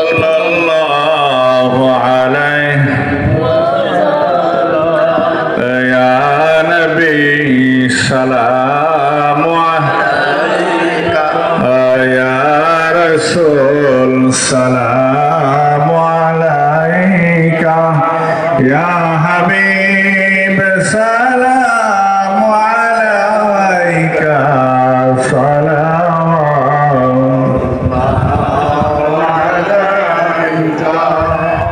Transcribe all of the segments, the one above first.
সাল্লাল্লাহু আলাইহি ইয়া নবী সালামু আলাইকা ইয়া রাসূল সালামু আলাইকা ইয়া হাবিব সালামু আলাইকা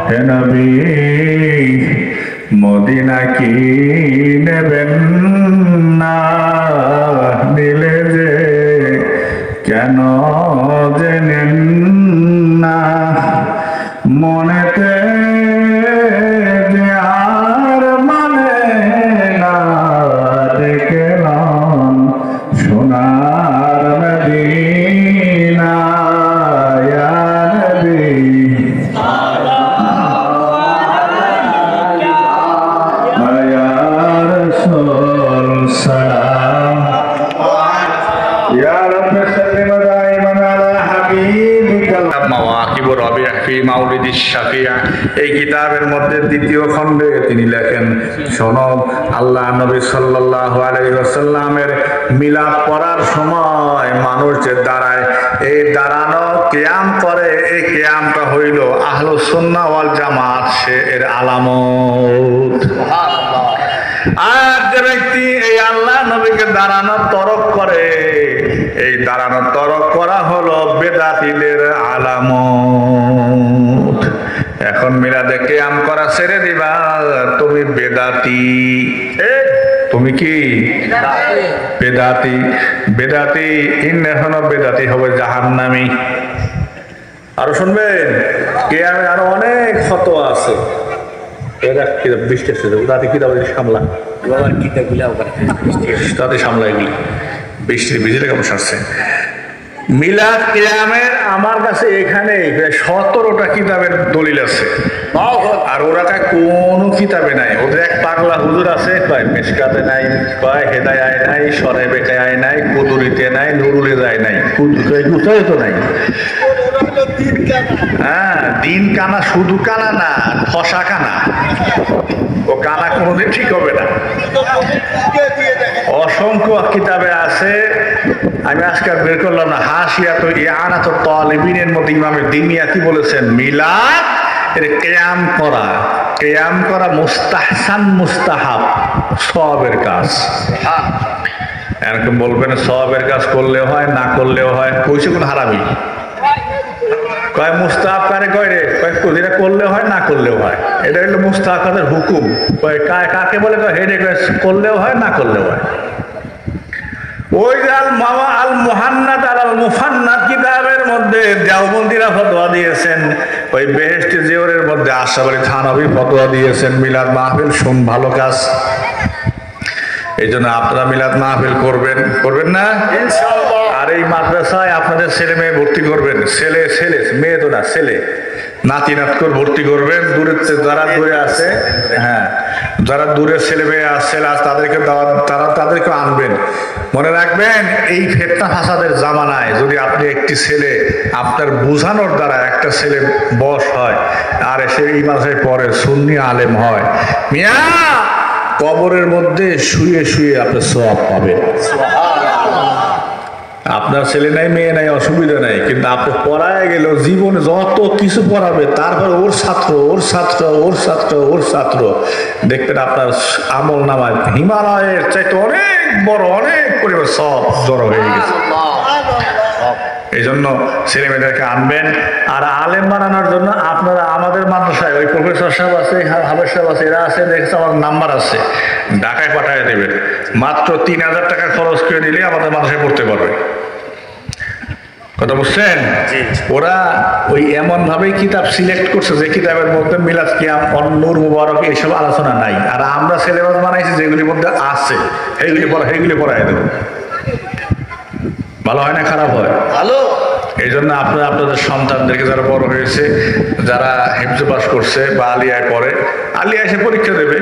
হে নবী মদিনা কি নেবেন না দিলে যে কেন জেনেন না মনেতে যে আর মানে না দেখলাম সোনার মদিনা ইয়া নবী এই কিতাবের মধ্যে দ্বিতীয় খণ্ডে তিনি লেখেন, শোনো, আল্লাহ নবী সাল্লাল্লাহু আলাইহি ওয়াসাল্লামের মিলাদ পড়ার সময় মানুষ যে দাঁড়ায়, এই দাঁড়ানো কিয়াম করে, এই কিয়ামটা হইল আহলুস সুন্নাহ ওয়াল জামাত সে এর আলামত। আর যে ব্যক্তি এই আল্লাহ নবীকে দাঁড়ানো তরক করে, এই দাঁড়ানো তরক করা হলো বেদাতীদের আলামত। এখন মিলাদে কিয়াম করা ছেড়ে দিবা, তুমি বেদাতি। তুমি কি বেদাতি? বেদাতি এখনো বেদাতি হবে জাহান্নামী। আরো শুনবেন, কিয়ামে আরো অনেক ফতোয়া আছে। মিলাদ কিয়ামের আমার কাছে এখানে 17টা কিতাবের দলিল আছে, আর ওরা কোন কিতাবে নাই। ওদের এক পাগলা হুজুর আছে, কয় মিশকাতে নাই, কয় হেদায়ায় নাই, সরে বেকায় নাই, কুদুরিতে নাই, নুরুলে যায় নাই, কুদুরে তো নাই। হ্যাঁ, দিন কানা, শুধু কানা না, ফসা কানা। ও কানা কোনোদিন ঠিক হবে না। অসংখ্য কিতাবে আছে, আমি আজকে বের করলাম না। হাসিয়াত ইয়ানাতুত তালিবিনের মধ্যে ইমামে দিনিয়া কি বলেছেন, মিলাদ এর কিয়াম করা মুস্তাহসান, মুস্তাহাব, সওয়াবের কাজ। এরকম বলবেন সওয়াবের কাজ করলেও হয়, না করলেও হয়, কইছে কোন হারামি? কয় মুস্তাহাব কারে কয় রে? কয় যেটা করলেও হয়, না করলেও হয়। এটা হলো মুস্তাহাবের হুকুম। কয় কাকে বলে? কয় হেডে করলেও হয়, না করলেও হয়। ওই যে আল মুহান্নাদ আল মুফান্নাদ কিতাবের মধ্যে দেওবন্দিরা ফতোয়া দিয়েছেন। ওই বেহেশতে জিওরের মধ্যে আশরাফ আলী থানভী ফতোয়া দিয়েছেন, মিলাদ মাহফিল শুন ভালো কাজ। এই জন্য আপনারা মিলাদ মাহফিল করবেন না ইনশাআল্লাহ। আর এই মাদ্রাসায় আপনাদের ছেলে মেয়ে ভর্তি করবেন, ছেলে মেয়ে তো না, ছেলে নাতি নাতকুর ভর্তি করবেন। দূরের যারা দূরে আছে, হ্যাঁ, যারা দূরের ছেলে মেয়ে আছে তাদেরকে আনবেন। মনে রাখবেন, এই ফিতনা ফাসাদের জামানায় যদি আপনি একটি ছেলে আপনার বোঝানোর দ্বারা একটা ছেলে বশ হয় আর এসে এই মাসে পরে সুন্নি আলেম হয়, মিয়া কবরের মধ্যে শুয়ে শুয়ে আপনি সওয়াব পাবেন। আপনার ছেলে নাই, মেয়ে নাই, অসুবিধা নাই, কিন্তু আপনি পড়ায় গেল, জীবনে যত কিছু পড়াবে, তারপর ওর ছাত্র দেখবেন আপনার আমল নামায় হিমালয়ের চাইতে অনেক বড়, অনেক পরিমাণ সব জড়ো হয়ে গেছে। এই জন্য ছেলে মেয়েদেরকে আনবেন। আর আলেম বানানোর জন্য আপনারা আমাদের মাদ্রাসায় ওই প্রফেসর সাহেব আছে, হাফেজ সাহেব আছে, এরা আছে, দেখছে আমার নাম্বার আছে, ঢাকায় পাঠিয়ে দেবেন। মাত্র 3000 টাকা খরচ করে দিলে আমাদের মাদ্রাসায় পড়তে পারবে। কথা বুঝছেন? ওরা ওই এমন ভাবেই কিতাব সিলেক্ট করছে যে কিতাবের মধ্যে মিলাদ কিয়াম, নূর মুবারক এইসব আলোচনা নাই। আর আমরা সিলেবাস বানাইছি যেগুলির মধ্যে আছে সেইগুলি পড়াই দেবো। ভালো হয় না খারাপ হয়? ভালো। এই জন্য আপনারা আপনাদের সন্তানদেরকে, যারা বড় হয়েছে, যারা হিফজ পাস করছে বা আলিয়ায় পড়ে, আলিয়া এসে পরীক্ষা দেবে,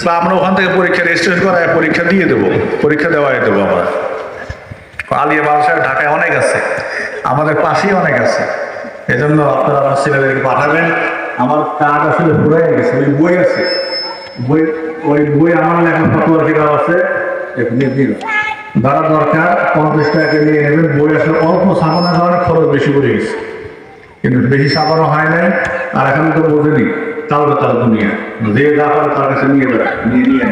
বা আমরা ওখান থেকে পরীক্ষা রেজিস্ট্রেশন করায় পরীক্ষা দিয়ে দেবো, পরীক্ষা দেওয়াই দেবো। আমরা আলিয়া মাদ্রাসা ঢাকায় অনেক আছে, আমাদের পাশেই অনেক আছে। এজন্য আপনারা আমার ছেলেদেরকে পাঠাবেন। আমার কাজ আসলে ফুরাই গেছে, ওই বই আছে, ওই বই আমার লেখা ফতোয়ার কিতাব আছে, যারা দরকার 50 টাকা নিয়ে নেবেন। বই আসলে অল্প ছাপানোর কারণে খরচ বেশি পড়ে গেছে, কিন্তু বেশি ছাপানো হয় নাই। আর এখন তো বোঝেনি তাহলে তার দুনিয়া যে যা পারে তার কাছে নিয়ে যাবে, নিয়ে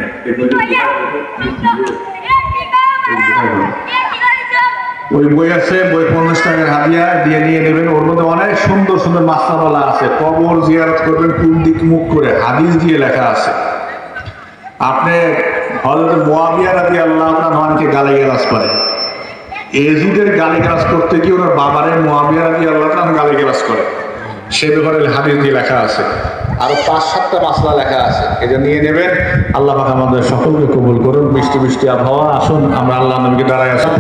ওই বই আছে, বই 50 টাকার হাদিয়া দিয়ে নিয়ে নেবেন। ওর মধ্যে অনেক সুন্দর সুন্দর মাসআলা আছে, কবর জিয়ারত করবেন কোন দিক মুখ করে, হাদিস দিয়ে লেখা আছে। আপনি হযরত মুয়াবিয়া রাদিয়াল্লাহু তাআলা আনহুকে গালিগালাজ করে, এজিদের গালিগালাজ করতে গিয়ে ওনার বাবারে মুয়াবিয়া রাদিয়াল্লাহু তাআলা গালিগালাজ করে, সে ব্যাপারে হাদিস দিয়ে লেখা আছে। আরো 5-7টা মাসলা লেখা আছে, এটা নিয়ে নেবেন। আল্লাহ পাক আমাদের সকলকে কবুল করুন। বৃষ্টি বৃষ্টি আবহাওয়া, আসুন আমরা আল্লাহ নবীকে দাঁড়ায় আসুন।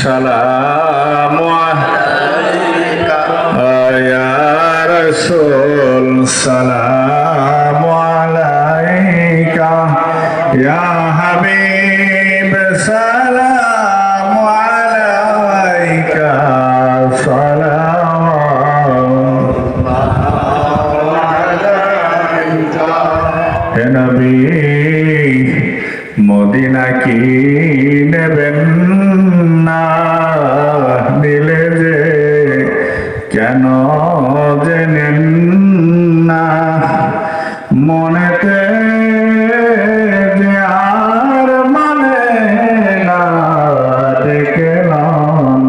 সালাম আলাইকা ইয়া রাসূল, সালাম আলাইকা ইয়া হাবিব, সালাম আলাইকা, সালাম আলাইকা হে নবী। মদিনা কি নেবেন না, নিলে যে কেন জেনেন না, মনেতে যে আর মানে না, দেখলাম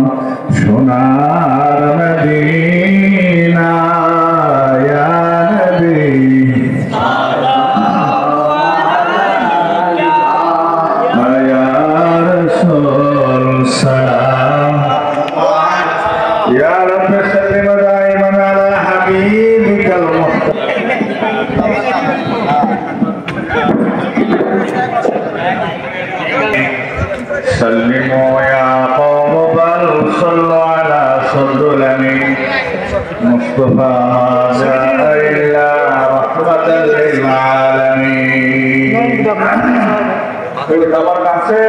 সোনার মদিনা ইয়া নবী। সালাম ইয়া রাব্বি সাল্লিম দাইমান আলা হাবিবিকাল সাল্লিমু ইয়া কওম বাল সাল্লু আলা সাদুলানি মুস্তাফা মা জাআ ইল্লা রাহমাতাল লিল আলামিন। আমার কাছে